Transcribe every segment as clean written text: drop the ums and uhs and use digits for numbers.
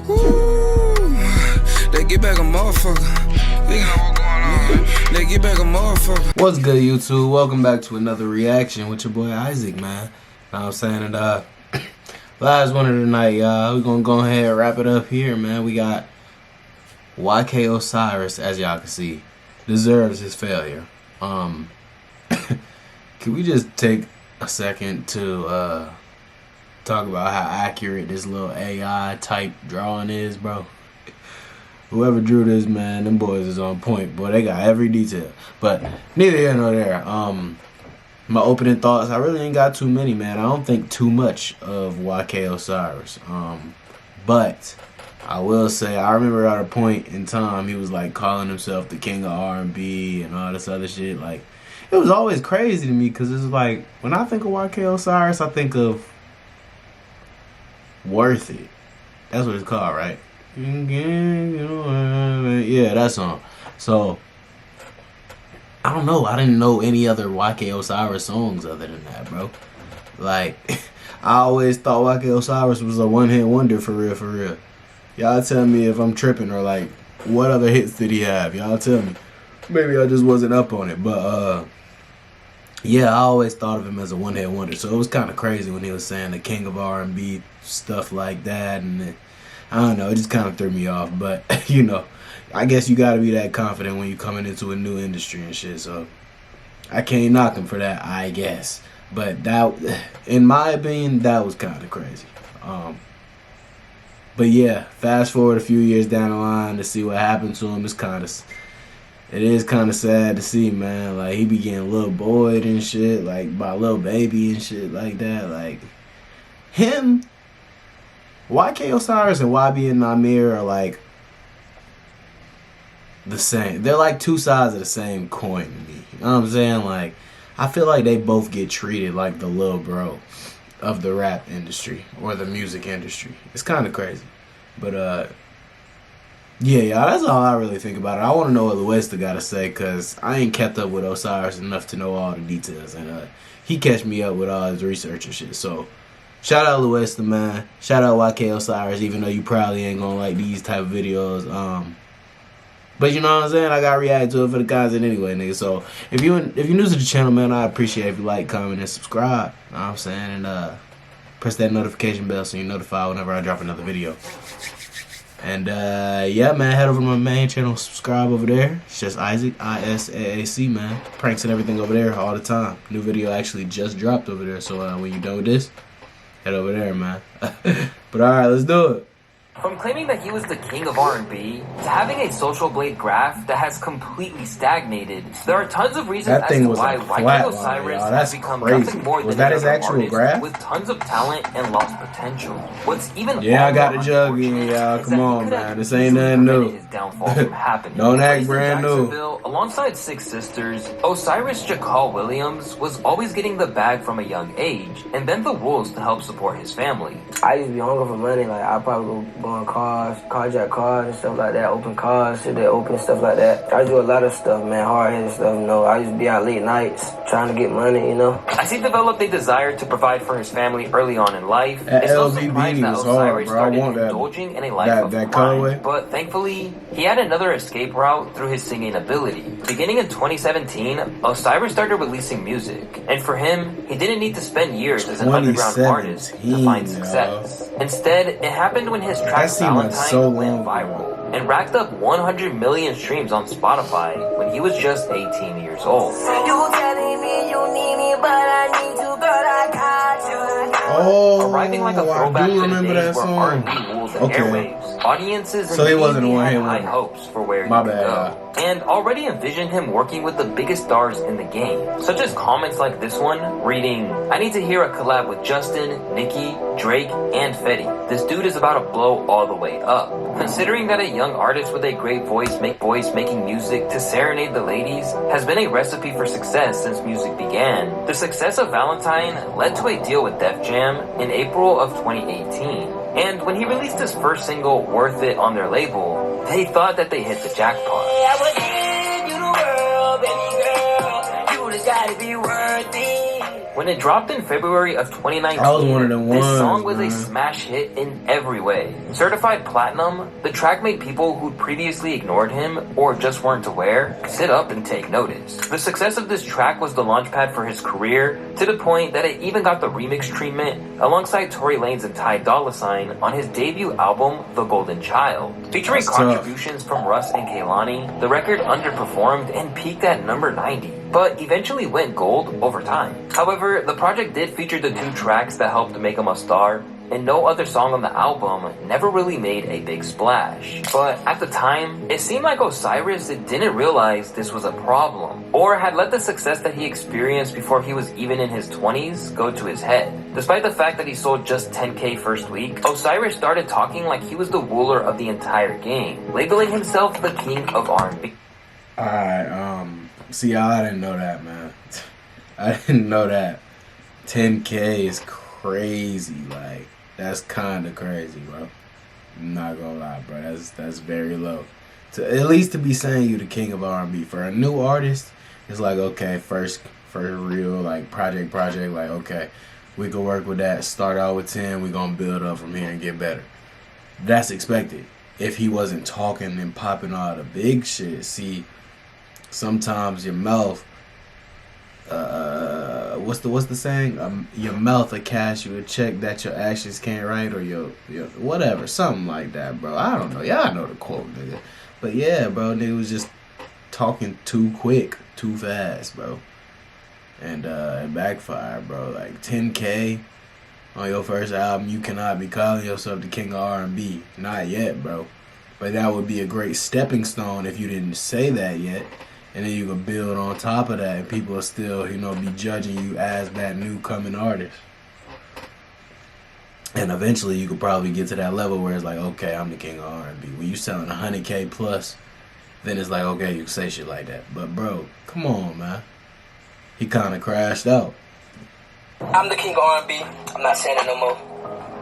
Woo. They get back a motherfucker. They get back a motherfucker. What's good, YouTube? Welcome back to another reaction with your boy Isaac, man. Know what I'm saying? And last one of the night, y'all. We're gonna go ahead and wrap it up here, man. We got YK Osiris, as y'all can see, deserves his failure. Can we just take a second to talk about how accurate this little AI type drawing is, bro? Whoever drew this, man, them boys is on point. Boy, they got every detail. But neither here nor there. My opening thoughts, I really ain't got too many, man. I don't think too much of YK Osiris. But I will say, I remember at a point in time, he was like calling himself the king of R&B and all this other shit. Like, it was always crazy to me because it's like, when I think of YK Osiris, I think of Worth It. That's what it's called, right? Yeah, that song. So I don't know. I didn't know any other YK Osiris songs other than that, bro. Like, I always thought YK Osiris was a one-hit wonder for real, for real. Y'all tell me if I'm tripping or like, what other hits did he have? Y'all tell me. Maybe I just wasn't up on it, but yeah, I always thought of him as a one-hit wonder. So it was kind of crazy when he was saying the king of R&B, stuff like that, and then, I don't know, it just kind of threw me off. But, you know, I guess you got to be that confident when you're coming into a new industry and shit. So I can't knock him for that, I guess. But that, in my opinion, that was kind of crazy. But yeah, fast forward a few years down the line to see what happened to him. It is kind of sad to see, man. Like, he began Lil Boyd and shit, like by Lil Baby and shit like that. Like, him, YK Osiris and YB and Namir are like the same. They're like two sides of the same coin to me. You know what I'm saying? Like, I feel like they both get treated like the little bro of the rap industry or the music industry. It's kind of crazy. But, yeah, y'all, that's all I really think about it. I want to know what Luesta got to say because I ain't kept up with Osiris enough to know all the details. And he catch me up with all his research and shit. So, shout out Luesta, man. Shout out YK Osiris, even though you probably ain't gonna like these type of videos. But you know what I'm saying? I gotta react to it for the content anyway, nigga. So if you're new to the channel, man, I appreciate if you like, comment, and subscribe. You know what I'm saying? And press that notification bell so you're notified whenever I drop another video. And yeah, man, head over to my main channel, subscribe over there. It's just Isaac, ISAAC, man. Pranks and everything over there all the time. New video actually just dropped over there. So when you're done with this, head over there, man. But alright, let's do it. From claiming that he was the king of R&B to having a social blade graph that has completely stagnated, there are tons of reasons as to why YK Osiris has become nothing more than another artist with tons of talent and lost potential. What's even I got the jug in, y'all. Come on, man. This ain't nothing new. His downfall from happening. Don't act brand new. Alongside six sisters, Osiris Jakal Williams was always getting the bag from a young age, and then the wolves to help support his family. I used to be hungry for money. Like, I probably go on cars, carjack cars and stuff like that, open cars, shit that open, stuff like that. I do a lot of stuff, man, hard-headed stuff, you know. I used to be out late nights trying to get money, you know. As he developed a desire to provide for his family early on in life, it's no surprise that Osiris started indulging in a life of crime. But thankfully, he had another escape route through his singing ability. Beginning in 2017, Osiris started releasing music. And for him, he didn't need to spend years as an underground artist to find success. Instead, it happened when his track Valentine went viral and racked up 100 million streams on Spotify when he was just 18 years old. Arriving like a throwback to the days where R&B ruled the airwaves, audiences immediately had high hopes for where he could go, and already envisioned him working with the biggest stars in the game, such as comments like this one, reading, "I need to hear a collab with Justin, Nicki, Drake, and Fetty. This dude is about to blow all the way up." Considering that a young artist with a great voice making music to serenade the ladies has been a recipe for success since music began, the success of Valentine led to a deal with Def Jam in April of 2018. And when he released his first single, Worth It, on their label, they thought that they hit the jackpot. I would give you the world, baby girl. You just gotta be worth it. When it dropped in February of 2019, I was one of them this ones, song was man. a smash hit in every way. Certified platinum, the track made people who'd previously ignored him or just weren't aware sit up and take notice. The success of this track was the launchpad for his career, to the point that it even got the remix treatment alongside Tory Lanez and Ty Dolla $ign on his debut album, The Golden Child. Featuring contributions from Russ and Kehlani, the record underperformed and peaked at number 90, but eventually went gold over time. However, the project did feature the 2 tracks that helped make him a star, and no other song on the album never really made a big splash. But at the time, it seemed like Osiris didn't realize this was a problem, or had let the success that he experienced before he was even in his 20s go to his head. Despite the fact that he sold just 10K first week, Osiris started talking like he was the ruler of the entire game, labeling himself the king of R&B. Alright, see, I didn't know that, man. I didn't know that. 10K is crazy, like, that's kind of crazy, bro. I'm not gonna lie, bro. That's very low. At least to be saying you the king of R&B. For a new artist, it's like, okay, first real, like, project, like, okay, we can work with that. Start out with 10, we're gonna build up from here and get better. That's expected. If he wasn't talking and popping all the big shit, see, sometimes your mouth, what's the saying? Your mouth will cash you a check that your actions can't write, or your whatever, something like that, bro. I don't know. Y'all know the quote, nigga. But yeah, bro, nigga was just talking too quick, too fast, bro. And it backfired, bro. Like 10K on your first album, you cannot be calling yourself the king of R&B. Not yet, bro. But that would be a great stepping stone if you didn't say that yet. And then you can build on top of that, and people will still, be judging you as that new coming artist. And eventually you could probably get to that level where it's like, okay, I'm the king of R&B. When you selling 100K plus, then it's like, okay, you can say shit like that. But bro, come on, man. He kind of crashed out. I'm the king of R&B. I'm not saying it no more.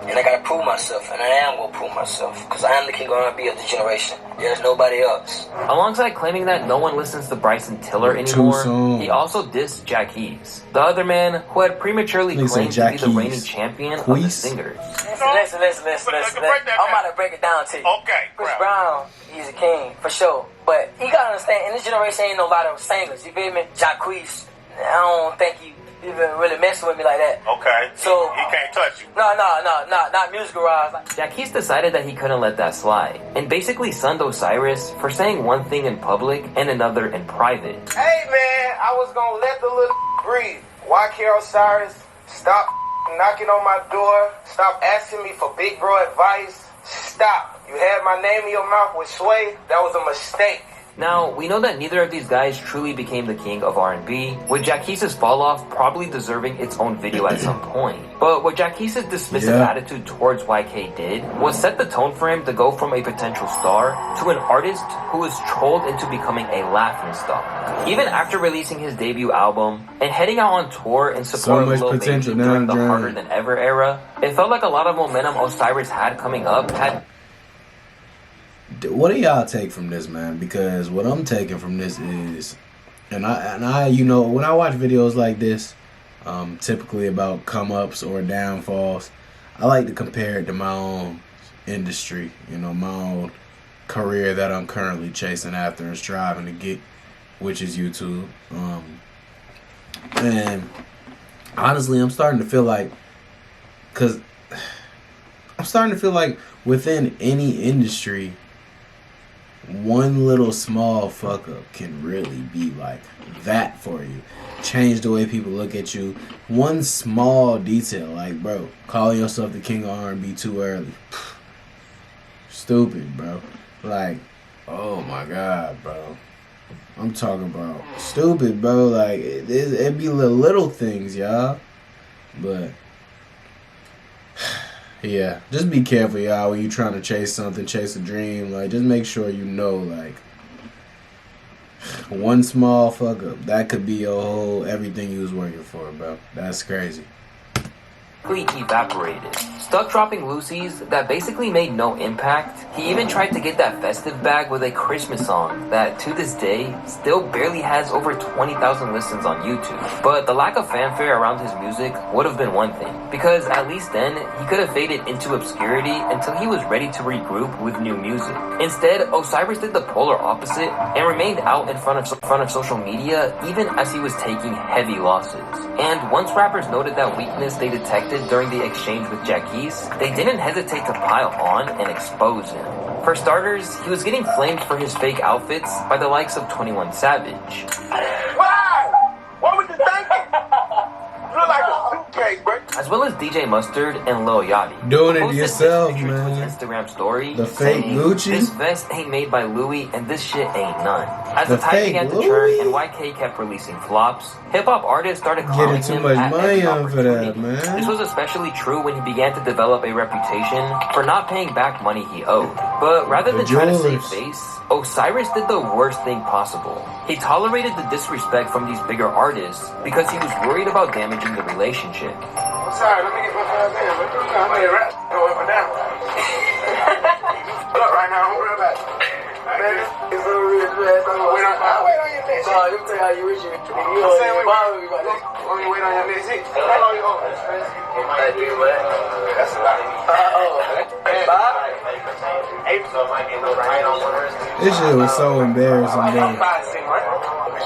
And I gotta prove myself, and I am gonna prove myself, because I am the king of R&B of the generation. There's nobody else. Alongside claiming that no one listens to Bryson Tiller anymore, he also dissed Jacquees, the other man who had prematurely claimed to be the reigning champion of the singers. Listen. I'm about to break it down to you. Okay, Chris Brown, he's a king, for sure. But you gotta understand, in this generation ain't no lot of singers, you feel me? Jacquees, I don't think he even really messing with me like that. Okay. So he can't touch you. No, not musical rise. Jacquees decided that he couldn't let that slide, and basically sunned Osiris for saying one thing in public and another in private. Hey man, I was gonna let the little breathe. Why care, Osiris? Stop knocking on my door. Stop asking me for big bro advice. Stop. You had my name in your mouth with Sway. That was a mistake. Now, we know that neither of these guys truly became the king of R&B, with Jacquees' fall-off probably deserving its own video at some point. But what Jacquees' dismissive attitude towards YK did was set the tone for him to go from a potential star to an artist who was trolled into becoming a laughingstock. Even after releasing his debut album and heading out on tour in support of Lil Baby during the Harder Than Ever era, it felt like a lot of momentum Osiris had coming up had... What do y'all take from this, man? Because what I'm taking from this is, and I when I watch videos like this, typically about come-ups or downfalls, I like to compare it to my own industry, my own career that I'm currently chasing after and striving to get, which is YouTube. And honestly, I'm starting to feel like, within any industry, one little small fuck up can really be like that for you. Change the way people look at you. One small detail, like, bro, calling yourself the king of R&B too early. Stupid, bro. Like, oh my God, bro. I'm talking about stupid, bro. Like, it be the little things, y'all. But yeah, just be careful, y'all, when you're trying to chase something, chase a dream. Like, just make sure like, one small fuck up, that could be your whole, everything you was working for, bro. That's crazy. evaporated. Stuck dropping loosies that basically made no impact. He even tried to get that festive bag with a Christmas song that, to this day, still barely has over 20,000 listens on YouTube. But the lack of fanfare around his music would have been one thing, because at least then, he could have faded into obscurity until he was ready to regroup with new music. Instead, Osiris did the polar opposite and remained out in front of social media even as he was taking heavy losses. And once rappers noted that weakness they detected during the exchange with Jackie, they didn't hesitate to pile on and expose him. For starters, he was getting flamed for his fake outfits by the likes of 21 Savage. Why? What was you thinking? You look like a suitcase, bro. As well as DJ Mustard and Lil Yachty. Doing it yourself, man. Instagram story. The fake Gucci. This vest ain't made by Louis and this shit ain't none. As the tide fake began to Louis? turn and YK kept releasing flops, hip-hop artists started calling Getting too him much at money every on for that, opportunity. man. This was especially true when he began to develop a reputation for not paying back money he owed. But rather than try to save face, Osiris did the worst thing possible. He tolerated the disrespect from these bigger artists because he was worried about damaging the relationship. I'm sorry, let me get my five in. I'm in rap. Go up and down. Look, right now, don't worry about it. Baby, it's so real, man. I'll wait on your next hit. Let me tell you how you reach it. You I'm saying, don't bother me about that. Let me wait on your next hit. How long you on? Thank you, man. That's a lot. Hey, Bob? This shit was so embarrassing, I'm man. 5-6, right?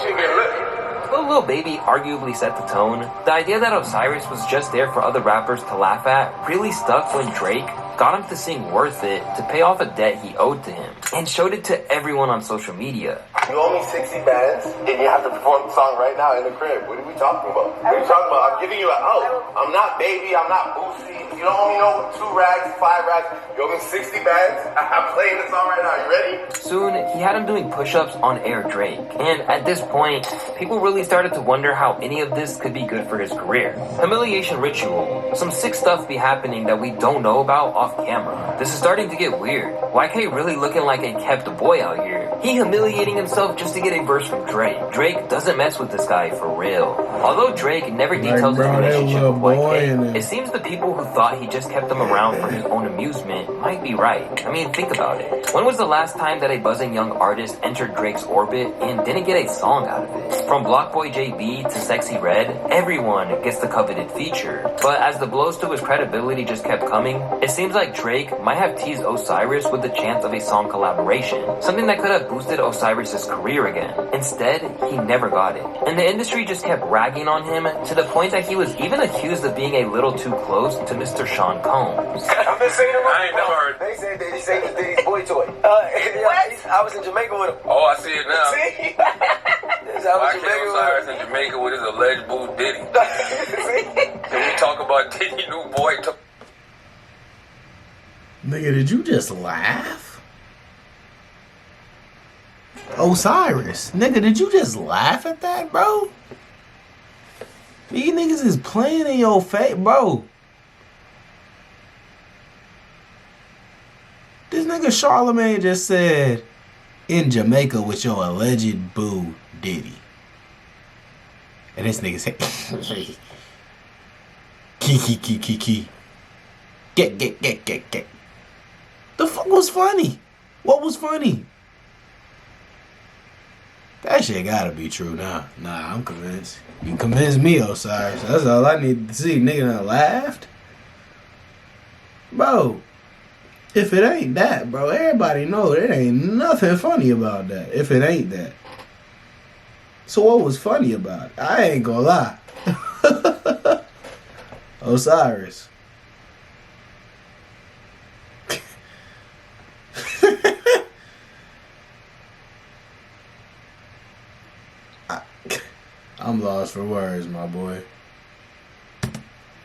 She get lit. Though Lil Baby arguably set the tone, the idea that Osiris was just there for other rappers to laugh at really stuck when Drake got him to sing Worth It to pay off a debt he owed to him, and showed it to everyone on social media. You owe me 60 bands, and you have to perform the song right now in the crib. What are we talking about? What are you talking about? I'm giving you an out. I'm not Baby. I'm not Boosie. You don't owe me no 2 rags, 5 rags. You owe me 60 bands. I'm playing the song right now. You ready? Soon, he had him doing push-ups on Air Drake, and at this point, people really started to wonder how any of this could be good for his career. Humiliation ritual. Some sick stuff be happening that we don't know about off camera. This is starting to get weird. YK really looking like a kept boy out here. He humiliating himself just to get a verse from Drake. Drake doesn't mess with this guy for real. Although Drake never details his relationship with YK, it seems the people who thought he just kept him around for his own amusement might be right. I mean, think about it. When was the last time that a buzzing young artist entered Drake's orbit and didn't get a song out of it? From Blockboy JB to Sexy Red, everyone gets the coveted feature. But as the blows to his credibility just kept coming, it seems like Drake might have teased Osiris with the chance of a song collaboration, something that could have boosted Osiris's career again. Instead, he never got it. And the industry just kept ragging on him to the point that he was even accused of being a little too close to Mr. Sean Combs. I've been saying it. I ain't never heard. They said that he said he did his boy toy. I was in Jamaica with him. Oh, I see it now. See? I was in Jamaica with Osiris in Jamaica with his alleged boo Diddy. Can we talk about Diddy new boy? Nigga, did you just laugh? Osiris, nigga, did you just laugh at that, bro? These niggas is playing in your face, bro. This nigga Charlemagne just said, in Jamaica with your alleged boo Diddy. And this nigga said, key. Get. The fuck was funny? What was funny? That shit gotta be true now. Nah, I'm convinced. You convinced me, Osiris. That's all I need to see. Nigga done laughed. Bro, if it ain't that, bro, everybody know there ain't nothing funny about that. If it ain't that. So what was funny about it? I ain't gonna lie. Osiris. I'm lost for words, my boy.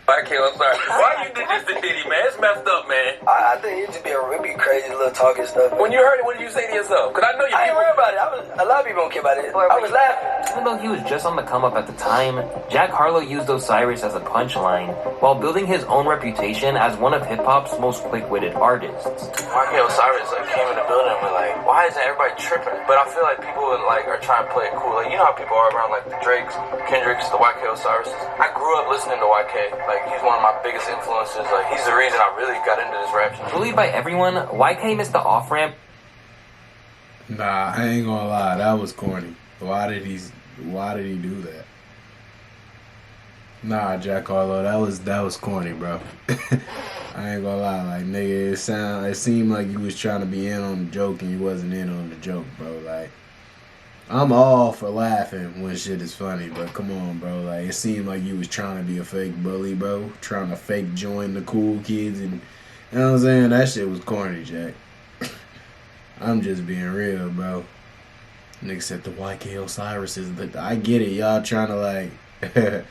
YK Osiris. Why you did Mr. Diddy, man. It's messed up, man. I think it'd be crazy little talking stuff. When you heard it, what did you say to yourself? Because I know you I ain't worried about it. A lot of people don't care about it. I was laughing. Even though he was just on the come up at the time, Jack Harlow used Osiris as a punchline while building his own reputation as one of hip-hop's most quick-witted artists. Osiris came in the building and was like, why isn't everybody tripping? But I feel like people are trying to play it cool. Like, you know how people are around the Drakes, Kendricks, the YK Osiris. I grew up listening to YK. He's one of my biggest influences. He's the reason I really got into this rap shit. Bullied by everyone, YK missed the off-ramp. Nah, I ain't gonna lie, that was corny. Why did he do that? Nah, Jack Harlow, that was corny, bro. I ain't gonna lie, nigga, it seemed like you was trying to be in on the joke and you wasn't in on the joke, bro. I'm all for laughing when shit is funny, but come on, bro. It seemed like you was trying to be a fake bully, bro. Trying to fake join the cool kids, and you know what I'm saying? That shit was corny, Jack. I'm just being real, bro. Nigga said the YK Osiris is I get it, y'all trying to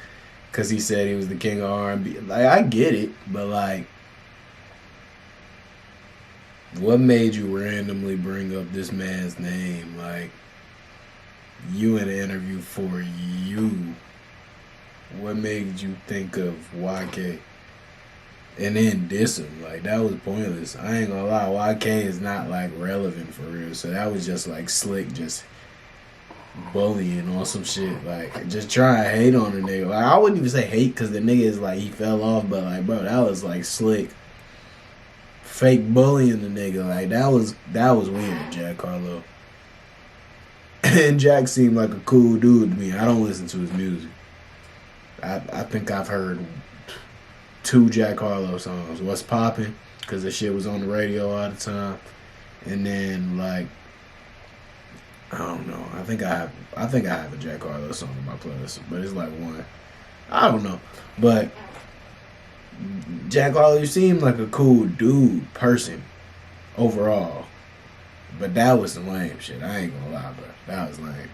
cause he said he was the king of R&B. I get it, but what made you randomly bring up this man's name? You in an interview for you. What made you think of YK? And then diss him. That was pointless. I ain't gonna lie, YK is not relevant for real. So that was just slick, just bullying on some shit. Just trying to hate on the nigga. I wouldn't even say hate because the nigga is he fell off, but bro, that was slick. Fake bullying the nigga. That was weird, Jack Harlow. And Jack seemed like a cool dude to me. I don't listen to his music. I think I've heard 2 Jack Harlow songs. What's Poppin'? Because the shit was on the radio all the time. And then I don't know. I think I have a Jack Harlow song on my playlist, but it's one. I don't know. But Jack Harlow, you seem like a cool dude, person, overall. But that was some lame shit. I ain't gonna lie, bro. That was lame.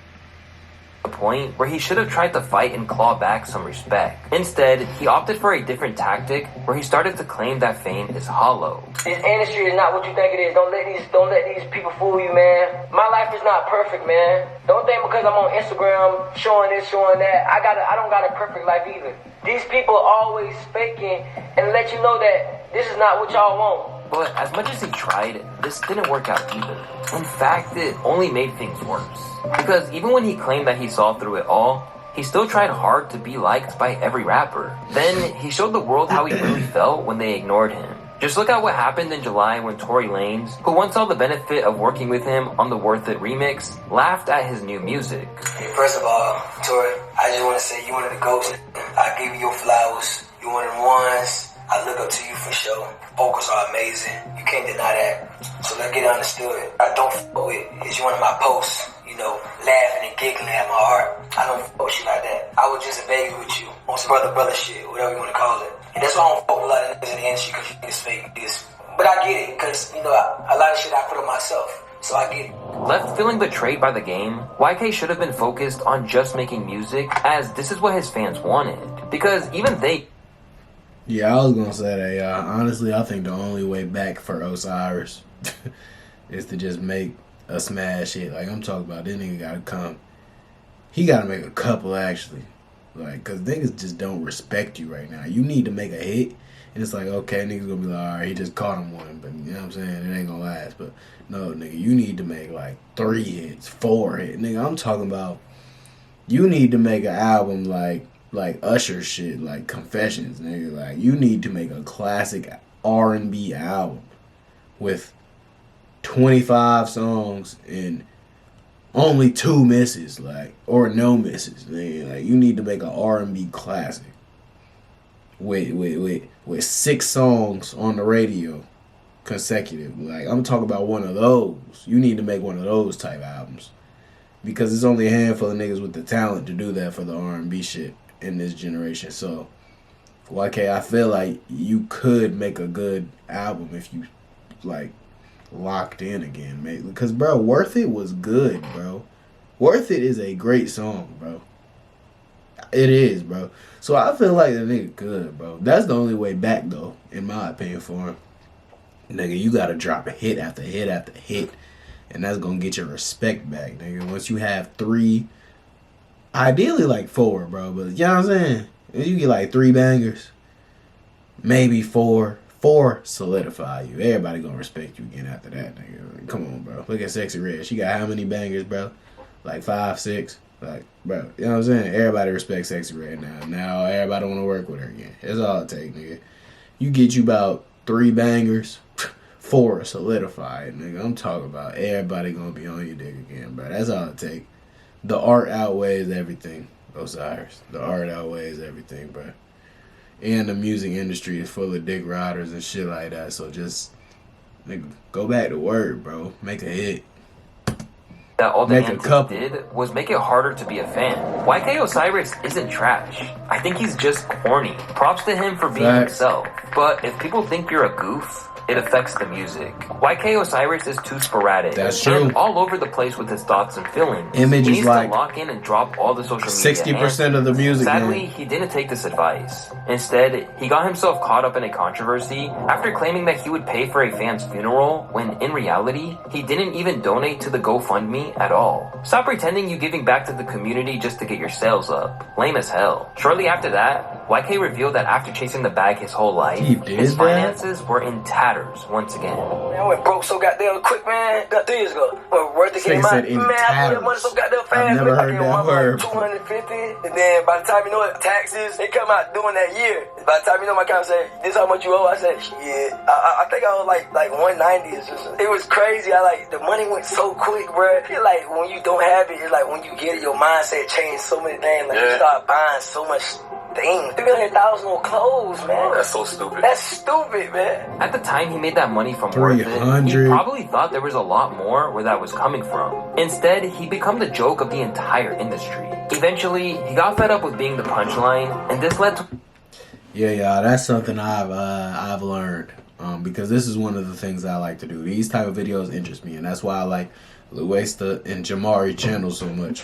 A point where he should have tried to fight and claw back some respect. Instead, he opted for a different tactic where he started to claim that fame is hollow. This industry is not what you think it is. Don't let these people fool you, man. My life is not perfect, man. Don't think because I'm on Instagram showing this, showing that, I don't got a perfect life either. These people are always faking and let you know that this is not what y'all want. But as much as he tried, this didn't work out either. In fact, it only made things worse. Because even when he claimed that he saw through it all, he still tried hard to be liked by every rapper. Then he showed the world how he really felt when they ignored him. Just look at what happened in July when Tory Lanez, who once saw the benefit of working with him on the Worth It remix, laughed at his new music. First of all, Tory, I just want to say you one of the GOATs. I give you your flowers. You one of the ones. I look up to you for sure. Vocals are amazing. You can't deny that. So let's get understood. I don't f*** with is one of my posts, laughing and giggling at my heart. I don't f*** with you like that. I was just a baby with you on some brother shit, whatever you want to call it. And that's why I don't f*** with a lot of niggas in the industry because you niggas fake this. But I get it because, a lot of shit I put on myself. So I get it. Left feeling betrayed by the game, YK should have been focused on just making music as this is what his fans wanted. Because even they... Yeah, I was gonna say that, y'all. Honestly, I think the only way back for Osiris is to just make a smash hit. I'm talking about, this nigga gotta come. He gotta make a couple, actually. Cause niggas just don't respect you right now. You need to make a hit, and it's okay, niggas gonna be alright, he just caught him one, but you know what I'm saying? It ain't gonna last. But no, nigga, you need to make 3 hits, 4 hits. Nigga, I'm talking about, you need to make an album like Usher shit, Confessions, nigga. You need to make a classic R&B album with 25 songs and only 2 misses, or no misses, nigga. You need to make an R&B classic with 6 songs on the radio consecutive. I'm talking about one of those. You need to make one of those type albums because it's only a handful of niggas with the talent to do that for the R&B shit in this generation. So YK, I feel like you could make a good album if you locked in again, mate. Because bro, Worth It was good, bro. Worth It is a great song, bro. It is, bro. So I feel like the nigga good, bro. That's the only way back, though, in my opinion, for him. Nigga, you gotta drop a hit after hit after hit. And that's gonna get your respect back, nigga. Once you have 3, ideally like 4, bro. But you know what I'm saying? If you get like 3 bangers, maybe 4. 4 solidify you. Everybody gonna respect you again after that, nigga. Come on, bro. Look at Sexy Red. She got how many bangers, bro? Like 5, 6. Like, bro, you know what I'm saying? Everybody respects Sexy Red now. Now everybody want to work with her again. That's all it takes, nigga. You get you about 3 bangers, 4 solidified, nigga. I'm talking about everybody gonna be on your dick again, bro. That's all it takes. The art outweighs everything, Osiris. The art outweighs everything, bro. And the music industry is full of dick riders and shit like that. So just, nigga, go back to work, bro. Make a hit. That all the antics did was make it harder to be a fan. YK Osiris isn't trash. I think he's just corny. Props to him for being himself. But if people think you're a goof, it affects the music. YK Osiris is too sporadic. That's true. And all over the place with his thoughts and feelings. Image he is needs like to lock in and drop all the social media. 60% of the music. Sadly, he didn't take this advice. Instead, he got himself caught up in a controversy after claiming that he would pay for a fan's funeral when, in reality, he didn't even donate to the GoFundMe at all. Stop pretending you're giving back to the community just to get your sales up. Lame as hell. Shortly after that, YK revealed that after chasing the bag his whole life, his finances were in tatters once again. Man, I went broke so goddamn quick, man. Got 3 years ago. When Worth it came out, man, I put that money so goddamn fast. I've never heard that word. 250, and then by the time you know it, taxes, they come out doing that year. By the time you know my account said, this is how much you owe, I said, shit. I think I was like 190 or something. It was crazy. The money went so quick, bro. It's like when you don't have it, it's like when you get it, your mindset changed so many things. Like you start buying so much things. 300,000 on clothes, man. That's so stupid. That's stupid, man. At the time he made that money from Worth It, he probably thought there was a lot more where that was coming from. Instead, he became the joke of the entire industry. Eventually, he got fed up with being the punchline, and this led to... Yeah, y'all, that's something I've learned. Because this is one of the things I like to do. These type of videos interest me, and that's why I like Luesta and Jamari channel so much.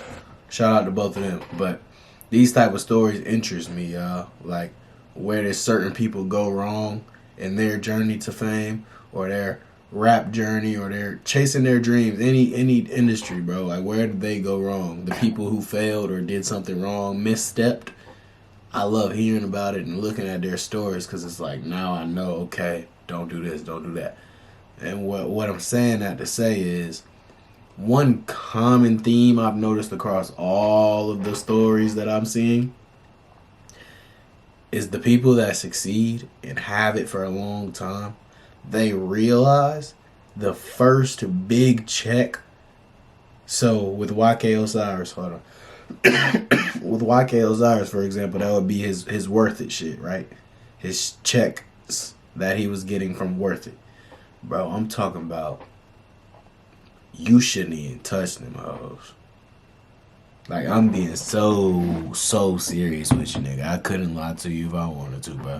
Shout out to both of them. But these type of stories interest me, y'all. Like, where there's certain people go wrong in their journey to fame, or their rap journey, or they're chasing their dreams, any industry, bro. Like, where did they go wrong? The people who failed or did something wrong, misstepped. I love hearing about it and looking at their stories, because it's like, now I know, okay, don't do this, don't do that. And what I'm saying that to say is, one common theme I've noticed across all of the stories that I'm seeing is the people that succeed and have it for a long time, they realize the first big check. So with YK Osiris, hold on. With YK Osiris, for example, that would be his Worth It shit, right? His checks that he was getting from Worth It. Bro, I'm talking about, you shouldn't even touch them hoes. Like, I'm being so serious with you, nigga. I couldn't lie to you if I wanted to, bro.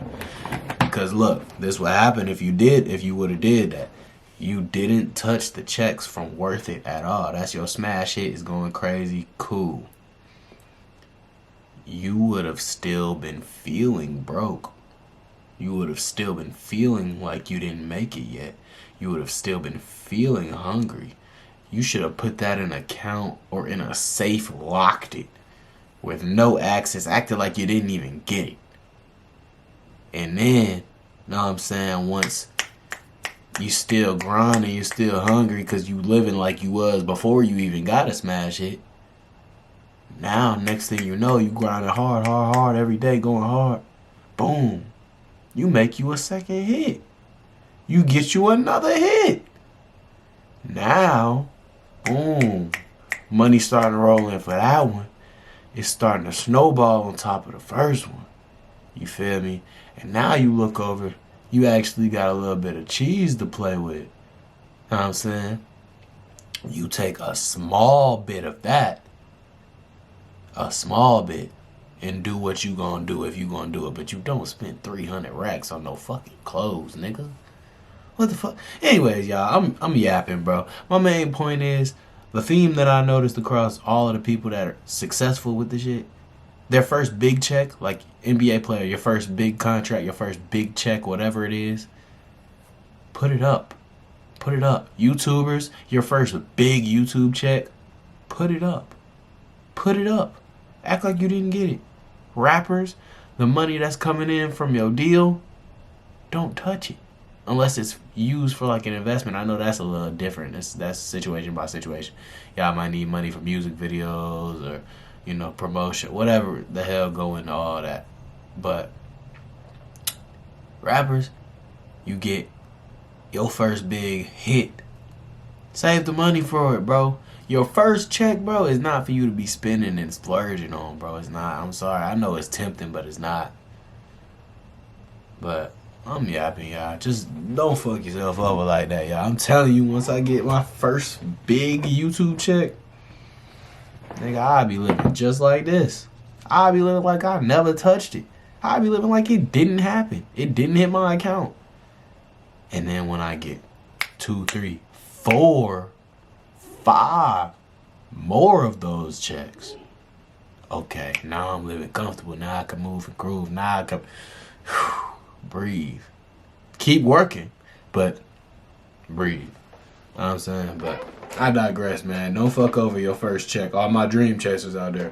Because look, this would happen if you would have did that. You didn't touch the checks from Worth It at all. That's your smash hit is going crazy. Cool. You would have still been feeling broke. You would have still been feeling like you didn't make it yet. You would have still been feeling hungry. You should have put that in an account or in a safe, locked it with no access, acted like you didn't even get it. And then, know what I'm saying, once you still grinding, you still hungry because you living like you was before you even got a smash hit. Now, next thing you know, you grinding hard every day, going hard. Boom. You make you a second hit. You get you another hit. Now, boom. Money starting to roll in for that one. It's starting to snowball on top of the first one. You feel me? And now you look over, you actually got a little bit of cheese to play with. Know what I'm saying? You take a small bit of that, a small bit, and do what you gonna do if you gonna do it. But you don't spend 300 racks on no fucking clothes, nigga. What the fuck? Anyways, y'all, I'm yapping, bro. My main point is, the theme that I noticed across all of the people that are successful with the shit, their first big check, like NBA player, your first big contract, your first big check, whatever it is, put it up. Put it up. YouTubers, your first big YouTube check, put it up. Put it up. Act like you didn't get it. Rappers, the money that's coming in from your deal, don't touch it. Unless it's used for like an investment. I know that's a little different. That's situation by situation. Y'all might need money for music videos or, you know, promotion, whatever the hell go into all that. But rappers, you get your first big hit. Save the money for it, bro. Your first check, bro, is not for you to be spending and splurging on, bro. It's not. I'm sorry. I know it's tempting, but it's not. But I'm yapping, y'all. Just don't fuck yourself over like that, y'all. I'm telling you, once I get my first big YouTube check, nigga, I'll be living just like this. I'll be living like I never touched it. I'll be living like it didn't happen. It didn't hit my account. And then when I get 2, 3, 4, 5 more of those checks, okay, now I'm living comfortable. Now I can move and groove. Now I can breathe. Keep working, but breathe. You know what I'm saying? But I digress, man. Don't fuck over your first check. All my dream chasers out there.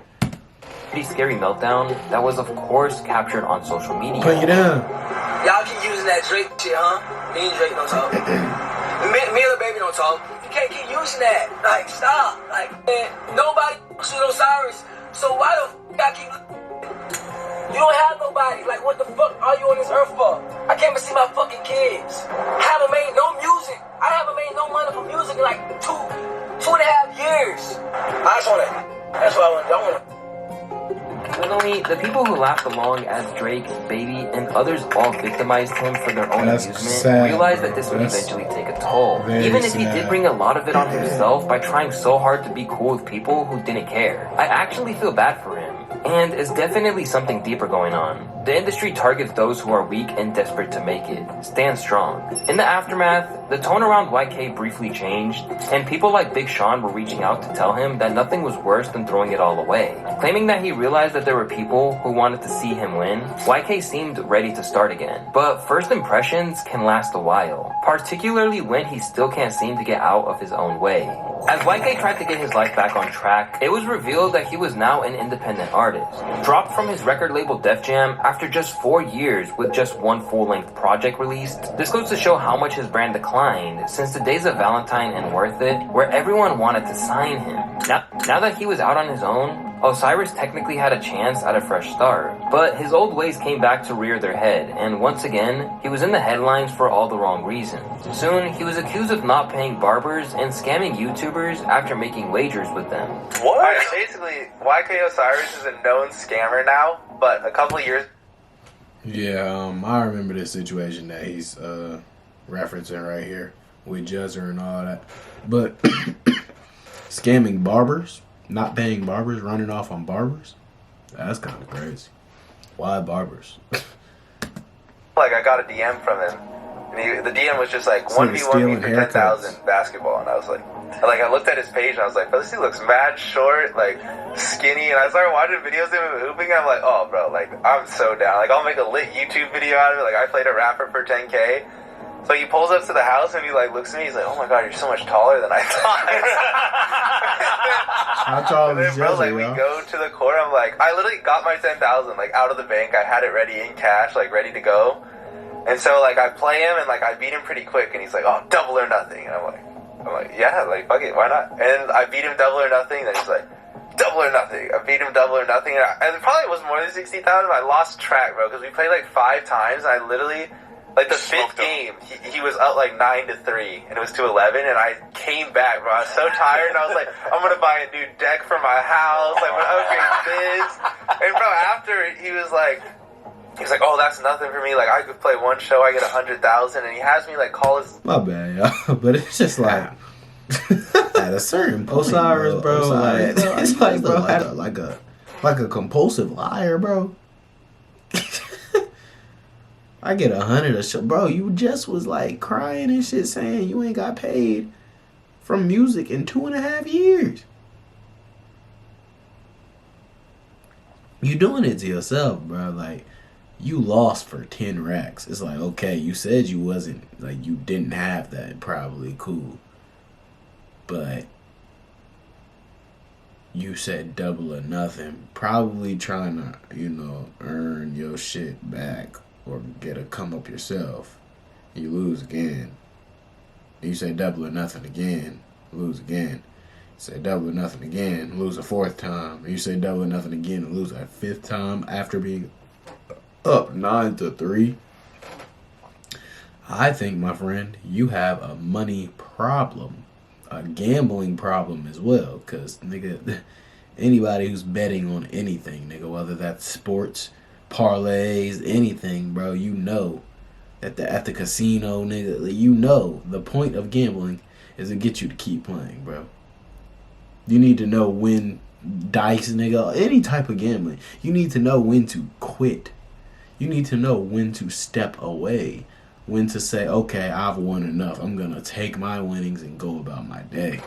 Pretty scary meltdown that was, of course, captured on social media. Put you down. Y'all keep using that Drake shit, huh? Me and Drake don't talk. me and the baby don't talk. You can't keep using that. Like, stop. Like, man, nobody with Osiris. So why the f*** y'all keep... You don't have nobody. Like, what the fuck are you on this earth for? I can't even see my fucking kids. I haven't made no music. I haven't made no money for music in like 2.5 years. I just want to... That's what I want to... Finally, the people who laughed along as Drake, Baby, and others all victimized him for their own amusement realized that this would eventually take a toll. Even if he did bring a lot of it on himself by trying so hard to be cool with people who didn't care. I actually feel bad for him. And it's definitely something deeper going on. The industry targets those who are weak and desperate to make it. Stand strong. In the aftermath, the tone around YK briefly changed, and people like Big Sean were reaching out to tell him that nothing was worse than throwing it all away. Claiming that he realized that there were people who wanted to see him win, YK seemed ready to start again. But first impressions can last a while, particularly when he still can't seem to get out of his own way. As YK tried to get his life back on track, it was revealed that he was now an independent artist. Dropped from his record label Def Jam after just 4 years with just one full-length project released. This goes to show how much his brand declined since the days of Valentine and Worth It, where everyone wanted to sign him. Now that he was out on his own, Osiris technically had a chance at a fresh start, but his old ways came back to rear their head, and once again, he was in the headlines for all the wrong reasons. Soon, he was accused of not paying barbers and scamming YouTubers after making wagers with them. What? Right, basically, YK Osiris is a known scammer now, but a couple of years... Yeah, I remember this situation that he's referencing right here with Juzzer and all that. But scamming barbers, not paying barbers, running off on barbers, that's kind of crazy. Why barbers? Like, I got a DM from him. And the DM was just like, 1v1 me for 10,000 basketball. And I was like, I looked at his page and I was like, bro, this dude looks mad short, like, skinny. And I started watching videos of him hooping. And I'm like, oh, bro, like, I'm so down. Like, I'll make a lit YouTube video out of it. Like, I played a rapper for 10K. So he pulls up to the house and he, like, looks at me. He's like, oh, my God, you're so much taller than I thought. How tall is bro, Jesse, like, we go to the court. I'm like, I literally got my 10,000, like, out of the bank. I had it ready in cash, like, ready to go. And so, like, I play him and, like, I beat him pretty quick. And he's like, oh, double or nothing. And I'm like, yeah, like, fuck it, why not? And I beat him double or nothing. Then he's like, double or nothing. I beat him double or nothing. And it probably was more than 60,000. I lost track, bro, because we played, like, 5 times. And I literally... Like, the 5th game, he was up, like, 9-3, and it was to 11, and I came back, bro. I was so tired, and I was like, I'm gonna buy a new deck for my house, I'm gonna upgrade this. And, bro, after, he was like, oh, that's nothing for me. Like, I could play one show, I get 100,000, and he has me, like, call his... My bad, y'all. But it's just like... at a certain point, Osiris, bro. Osiris, like, it's like, bro, like a compulsive liar, bro. I get 100 a show. Bro, you just was like crying and shit saying you ain't got paid from music in 2.5 years. You doing it to yourself, bro. Like, you lost for 10 racks. It's like, okay, you said you wasn't, like, you didn't have that. Probably cool. But you said double or nothing. Probably trying to, you know, earn your shit back or get a come up yourself. You lose again. You say double or nothing again. Lose again. Say double or nothing again, lose a fourth time. You say double or nothing again and lose a fifth time after being up 9-3. I think, my friend, you have a money problem, a gambling problem as well. Cause nigga, anybody who's betting on anything, nigga, whether that's sports, parlays, anything, bro, you know at the casino, nigga, you know the point of gambling is to get you to keep playing, bro. You need to know when dice, nigga, any type of gambling. You need to know when to quit. You need to know when to step away. When to say, okay, I've won enough. I'm going to take my winnings and go about my day.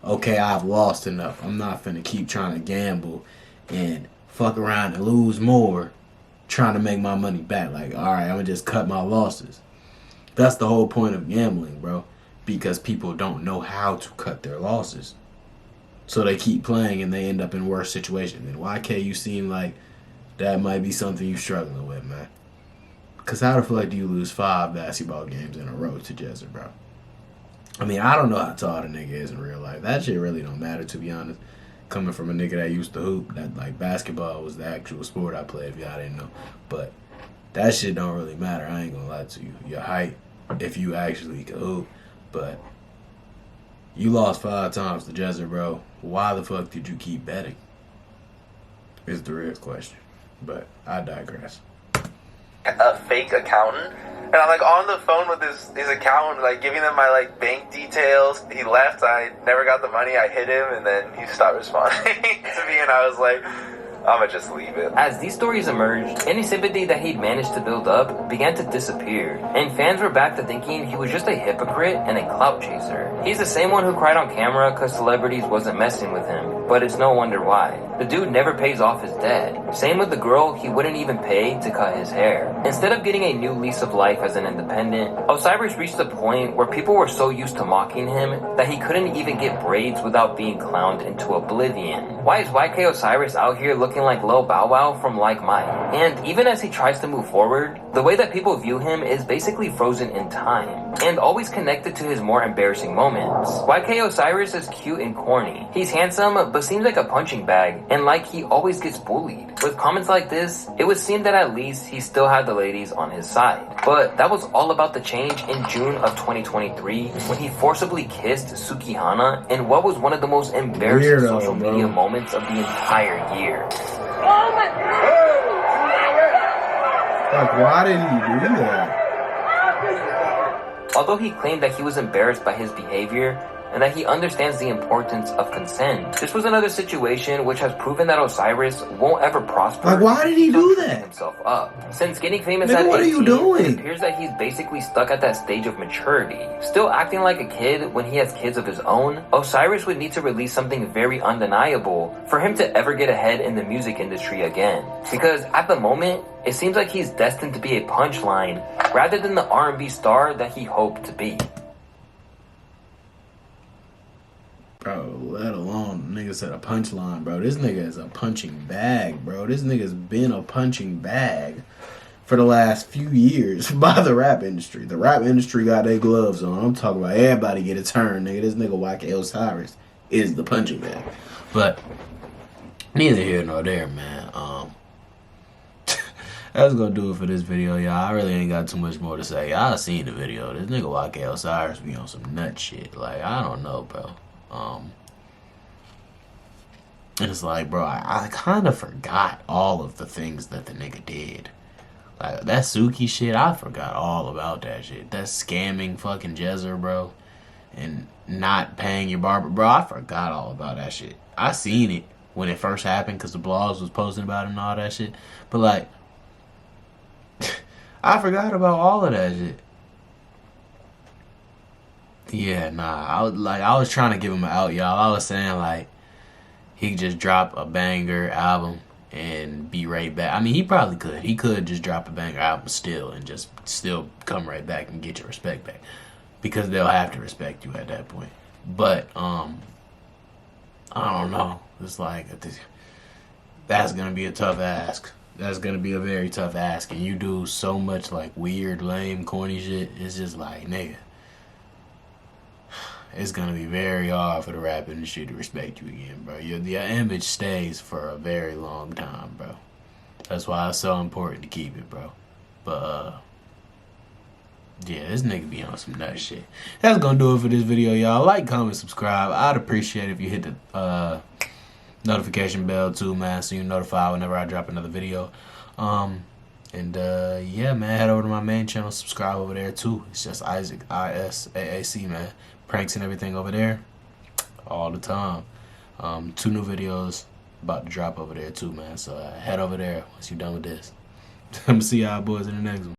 Okay, I've lost enough. I'm not finna keep trying to gamble and fuck around and lose more trying to make my money back. Like, all right, I'm going to just cut my losses. That's the whole point of gambling, bro. Because people don't know how to cut their losses. So they keep playing and they end up in worse situations. And YK, you seem like that might be something you're struggling with, man. Because how the fuck do you lose 5 basketball games in a row to Jezzer, bro? I mean, I don't know how tall the nigga is in real life. That shit really don't matter, to be honest. Coming from a nigga that used to hoop, that like basketball was the actual sport I played, if y'all didn't know. But that shit don't really matter. I ain't gonna lie to you. Your height, if you actually can hoop. But you lost 5 times to Jezzer, bro. Why the fuck did you keep betting? Is the real question. But I digress. A fake accountant, and I'm like on the phone with his accountant, like giving them my like bank details. He left. I never got the money. I hit him, and then he stopped responding to me, and I was like, I'ma just leave it. As these stories emerged, any sympathy that he'd managed to build up began to disappear, and fans were back to thinking he was just a hypocrite and a clout chaser. He's the same one who cried on camera cause celebrities wasn't messing with him, but it's no wonder why. The dude never pays off his debt. Same with the girl he wouldn't even pay to cut his hair. Instead of getting a new lease of life as an independent, Osiris reached a point where people were so used to mocking him that he couldn't even get braids without being clowned into oblivion. Why is YK Osiris out here looking like Lil Bow Wow from Like Mike? And even as he tries to move forward, the way that people view him is basically frozen in time, and always connected to his more embarrassing moments. YK Osiris is cute and corny. He's handsome, but seems like a punching bag, and like he always gets bullied. With comments like this, it would seem that at least he still had the ladies on his side. But that was all about to change in June of 2023, when he forcibly kissed Sukihana in what was one of the most embarrassing social media moments of the entire year. Like, why did he do that? Although he claimed that he was embarrassed by his behavior and that he understands the importance of consent, this was another situation which has proven that Osiris won't ever prosper. Like, why did he do that? Himself up. Since getting famous Nigga, at 18, what are you doing? It appears that he's basically stuck at that stage of maturity. Still acting like a kid when he has kids of his own, Osiris would need to release something very undeniable for him to ever get ahead in the music industry again. Because at the moment, it seems like he's destined to be a punchline rather than the R&B star that he hoped to be. Bro, let alone nigga said a punchline, bro. This nigga is a punching bag, bro. This nigga's been a punching bag for the last few years by the rap industry. The rap industry got their gloves on. I'm talking about everybody get a turn, nigga. This nigga YK Osiris is the punching bag. But neither here nor there, man. That's gonna do it for this video, y'all. I really ain't got too much more to say. Y'all seen the video. This nigga YK Osiris be on some nut shit. Like, I don't know, bro. And it's like, bro, I kind of forgot all of the things that the nigga did. Like, that Suki shit, I forgot all about that shit. That scamming fucking Jezzer, bro. And not paying your barber. Bro, I forgot all about that shit. I seen it when it first happened because the blogs was posting about it and all that shit. But, like, I forgot about all of that shit. Yeah, nah. I was trying to give him an out, y'all. I was saying, like, he just dropped a banger album and be right back. I mean, he probably could. He could just drop a banger album still and just still come right back and get your respect back, because they'll have to respect you at that point. But I don't know. It's like that's gonna be a tough ask. That's gonna be a very tough ask, and you do so much like weird, lame, corny shit. It's just like, nigga, it's gonna be very hard for the rap industry to respect you again, bro. Your image stays for a very long time, bro. That's why it's so important to keep it, bro. But yeah, this nigga be on some nut shit. That's gonna do it for this video, y'all. Like, comment, subscribe. I'd appreciate it if you hit the notification bell too, man, so you're notified whenever I drop another video. Yeah, man, head over to my main channel, subscribe over there too. It's just Isaac, ISAAC, man. Pranks and everything over there all the time. 2 new videos about to drop over there too, man. So head over there once you're done with this. I'm gonna see y'all boys in the next one.